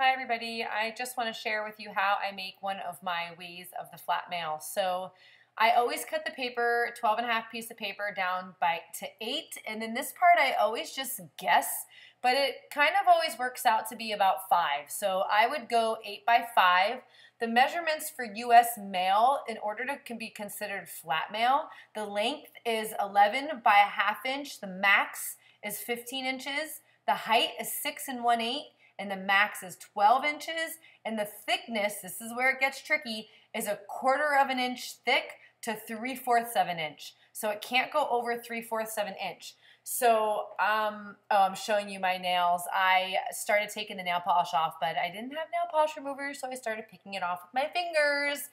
Hi everybody, I just want to share with you how I make one of my ways of the flat mail. So I always cut the paper, 12 and a half piece of paper down to 8, and in this part I always just guess, but it kind of always works out to be about 5. So I would go 8 by 5. The measurements for US mail, in order to be considered flat mail, the length is 11 by a ½ inch, the max is 15 inches, the height is 6 1/8, and the max is 12 inches, and the thickness, this is where it gets tricky, is 1/4 of an inch thick to 3/4 of an inch. So it can't go over 3/4 of an inch. So I'm showing you my nails. I started taking the nail polish off, but I didn't have nail polish remover, so I started picking it off with my fingers.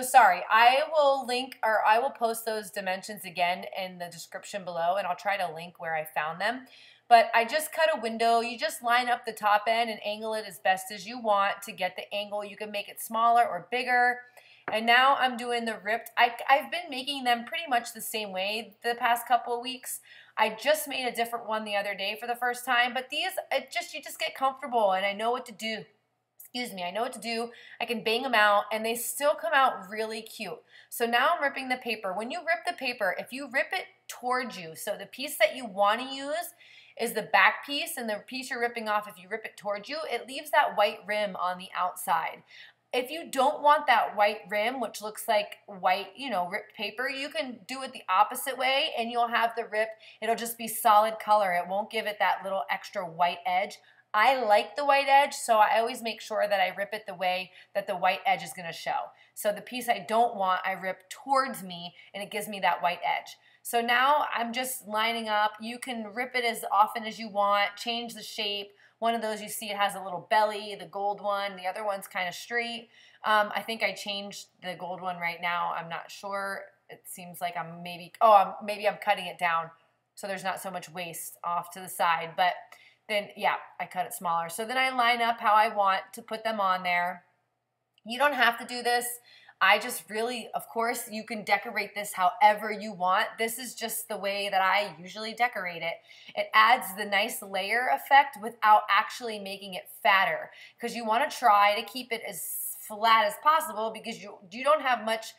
Sorry, I will link, or I will post those dimensions again in the description below, and I'll try to link where I found them. But I just cut a window. You just line up the top end and angle it as best as you want to get the angle. You can make it smaller or bigger. And now I'm doing the ripped. I've been making them pretty much the same way the past couple of weeks. I just made a different one the other day for the first time. But these, you just get comfortable, and I know what to do. Excuse me, I know what to do. I can bang them out, and they still come out really cute. So now I'm ripping the paper. When you rip the paper, if you rip it towards you, so the piece that you want to use is the back piece, and the piece you're ripping off, if you rip it towards you, it leaves that white rim on the outside. If you don't want that white rim, which looks like white, ripped paper, you can do it the opposite way, and you'll have the rip. It'll just be solid color. It won't give it that little extra white edge. I like the white edge, so I always make sure that I rip it the way that the white edge is going to show. So the piece I don't want, I rip towards me, and it gives me that white edge. So now I'm just lining up. You can rip it as often as you want, change the shape. One of those, you see it has a little belly, the gold one. The other one's kind of straight. I think I changed the gold one right now. I'm not sure. It seems like maybe I'm cutting it down so there's not so much waste off to the side. But then, yeah, I cut it smaller. So then I line up how I want to put them on there. You don't have to do this. I just really, of course, you can decorate this however you want. This is just the way that I usually decorate it. It adds the nice layer effect without actually making it fatter, because you want to try to keep it as flat as possible, because you don't have much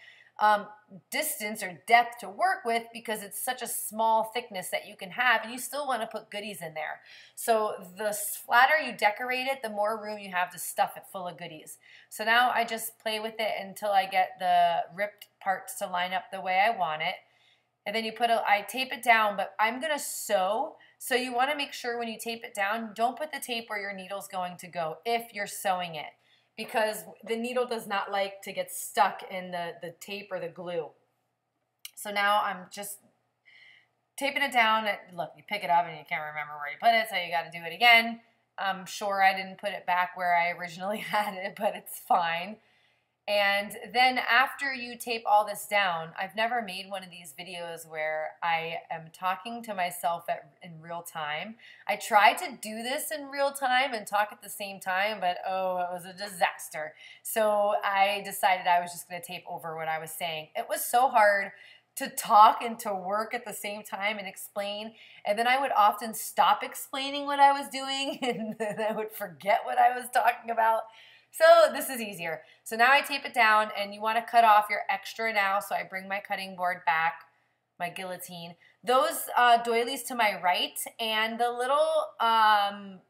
distance or depth to work with, because it's such a small thickness that you can have, and you still want to put goodies in there. So the flatter you decorate it, the more room you have to stuff it full of goodies. So now I just play with it until I get the ripped parts to line up the way I want it. And then I tape it down, but I'm going to sew. So you want to make sure when you tape it down, don't put the tape where your needle's going to go if you're sewing it, because the needle does not like to get stuck in the tape or the glue. So now I'm just taping it down. Look, you pick it up and you can't remember where you put it, so you got to do it again. I'm sure I didn't put it back where I originally had it, but it's fine. And then after you tape all this down, I've never made one of these videos where I am talking to myself in real time. I tried to do this in real time and talk at the same time, but oh, it was a disaster. So I decided I was just going to tape over what I was saying. It was so hard to talk and to work at the same time and explain, and then I would often stop explaining what I was doing, and then I would forget what I was talking about. So this is easier. So now I tape it down, and you want to cut off your extra now. So I bring my cutting board back, my guillotine. Those doilies to my right, and the little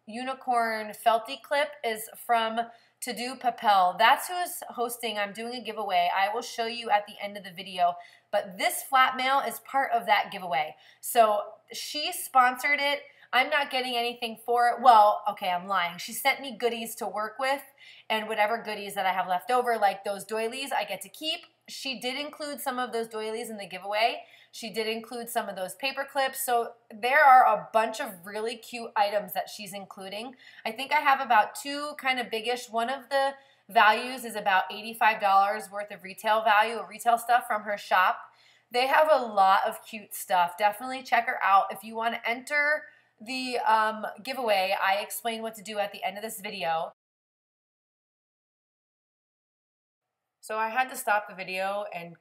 unicorn felty clip is from To Do Papel. That's who's hosting. I'm doing a giveaway. I will show you at the end of the video. But this flat mail is part of that giveaway. So she sponsored it. I'm not getting anything for it. Well, okay, I'm lying. She sent me goodies to work with, and whatever goodies that I have left over, like those doilies, I get to keep. She did include some of those doilies in the giveaway. She did include some of those paper clips. So there are a bunch of really cute items that she's including. I think I have about 2 kind of biggish. One of the values is about $85 worth of retail value, or retail stuff from her shop. They have a lot of cute stuff. Definitely check her out. If you want to enter the giveaway, I explain what to do at the end of this video. So I had to stop the video and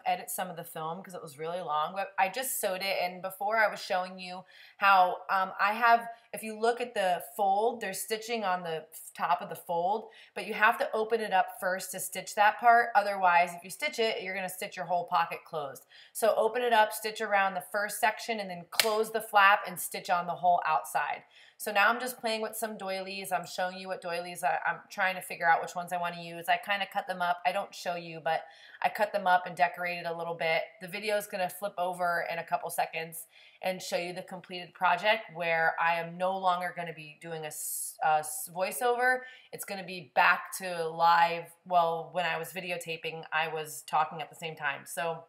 edit some of the film because it was really long, but I just sewed it. And before I was showing you how I have if you look at the fold, there's stitching on the top of the fold, but you have to open it up first to stitch that part. Otherwise, if you stitch it, you're gonna stitch your whole pocket closed. So open it up, stitch around the first section, and then close the flap and stitch on the whole outside. So now I'm just playing with some doilies. I'm showing you what doilies I'm trying to figure out which ones I want to use. I kind of cut them up. I don't show you, but I cut them up and decorated a little bit. The video is going to flip over in a couple seconds and show you the completed project where I am no longer going to be doing a voiceover. It's going to be back to live. Well, when I was videotaping, I was talking at the same time. So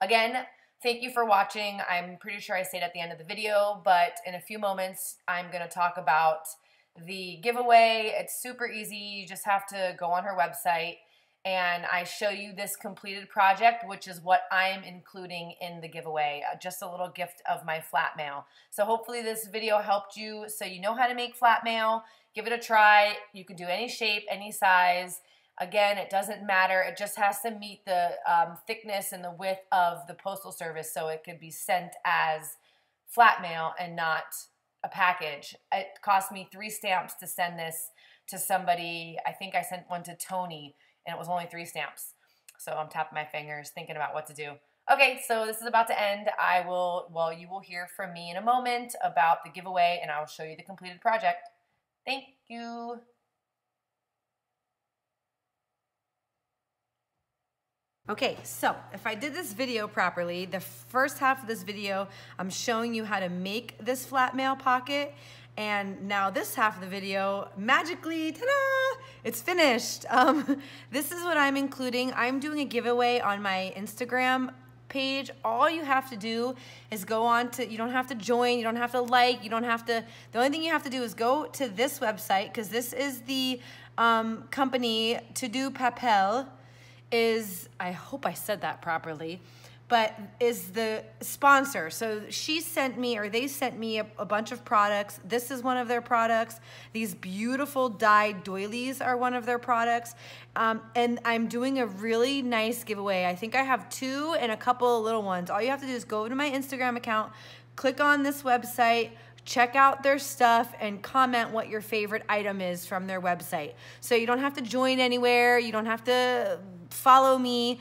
again, thank you for watching. I'm pretty sure I say it at the end of the video, but in a few moments, I'm going to talk about the giveaway. It's super easy. You just have to go on her website, and I show you this completed project, which is what I'm including in the giveaway, just a little gift of my flat mail. So hopefully this video helped you so you know how to make flat mail. Give it a try. You can do any shape, any size. Again, it doesn't matter. It just has to meet the thickness and the width of the postal service so it could be sent as flat mail and not a package. It cost me 3 stamps to send this to somebody. I think I sent one to Tony, and it was only 3 stamps. So I'm tapping my fingers, thinking about what to do. Okay, so this is about to end. You will hear from me in a moment about the giveaway, and I will show you the completed project. Thank you. Okay, so if I did this video properly, the first half of this video, I'm showing you how to make this flat mail pocket. And now this half of the video, magically, ta-da, it's finished. This is what I'm including. I'm doing a giveaway on my Instagram page. All you have to do is go on to, you don't have to join, you don't have to like, you don't have to, the only thing you have to do is go to this website, because this is the company, To Do Papel, is, I hope I said that properly, but is the sponsor. So she sent me, or they sent me a bunch of products. This is one of their products. These beautiful dyed doilies are one of their products. And I'm doing a really nice giveaway. I think I have 2 and a couple of little ones. All you have to do is go to my Instagram account, click on this website, check out their stuff, and comment what your favorite item is from their website. So you don't have to join anywhere. You don't have to follow me.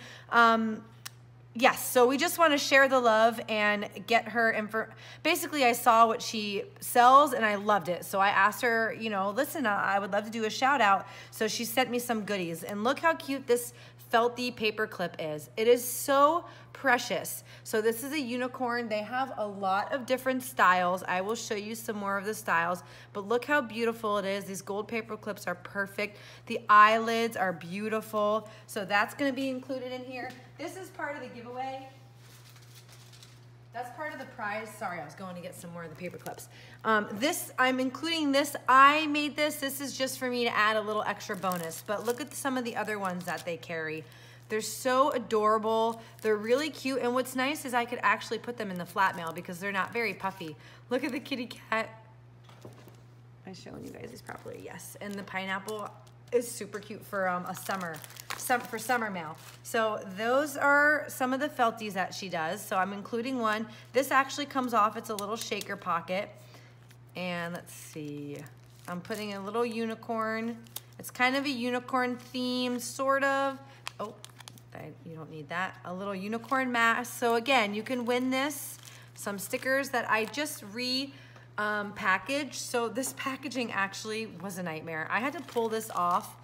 Yes, so we just want to share the love and get her info. Basically, I saw what she sells and I loved it. So I asked her, you know, listen, I would love to do a shout out. So she sent me some goodies, and look how cute this felty paper clip is. It is so precious. So this is a unicorn. They have a lot of different styles. I will show you some more of the styles, but look how beautiful it is. These gold paper clips are perfect. The eyelids are beautiful. So that's going to be included in here. This is part of the giveaway. That's part of the prize. Sorry, I was going to get some more of the paper clips. I'm including this. I made this. This is just for me to add a little extra bonus. But look at some of the other ones that they carry. They're so adorable. They're really cute. And what's nice is I could actually put them in the flat mail because they're not very puffy. Look at the kitty cat. I'm showing you guys these properly. Yes. And the pineapple is super cute for summer mail. So those are some of the felties that she does. So I'm including one. This actually comes off. It's a little shaker pocket. And let's see. I'm putting a little unicorn. It's kind of a unicorn theme, sort of. Oh, you don't need that. A little unicorn mask. So again, you can win this. Some stickers that I just packaged. So this packaging actually was a nightmare. I had to pull this off.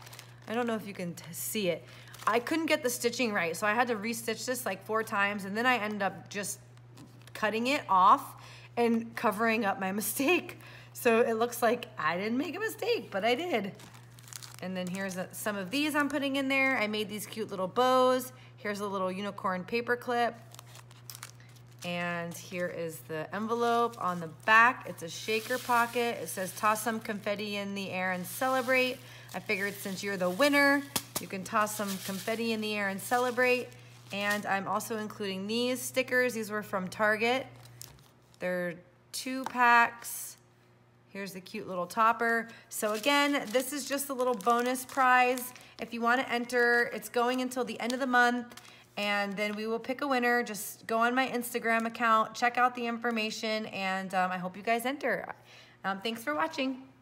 I don't know if you can see it. I couldn't get the stitching right, so I had to restitch this like 4 times, and then I ended up just cutting it off and covering up my mistake. So it looks like I didn't make a mistake, but I did. And then here's some of these I'm putting in there. I made these cute little bows. Here's a little unicorn paper clip. And here is the envelope on the back. It's a shaker pocket. It says toss some confetti in the air and celebrate. I figured since you're the winner, you can toss some confetti in the air and celebrate. And I'm also including these stickers. These were from Target. They're 2 packs. Here's the cute little topper. So again, this is just a little bonus prize. If you want to enter, it's going until the end of the month. and then we will pick a winner. Just go on my Instagram account, check out the information, and I hope you guys enter. Thanks for watching.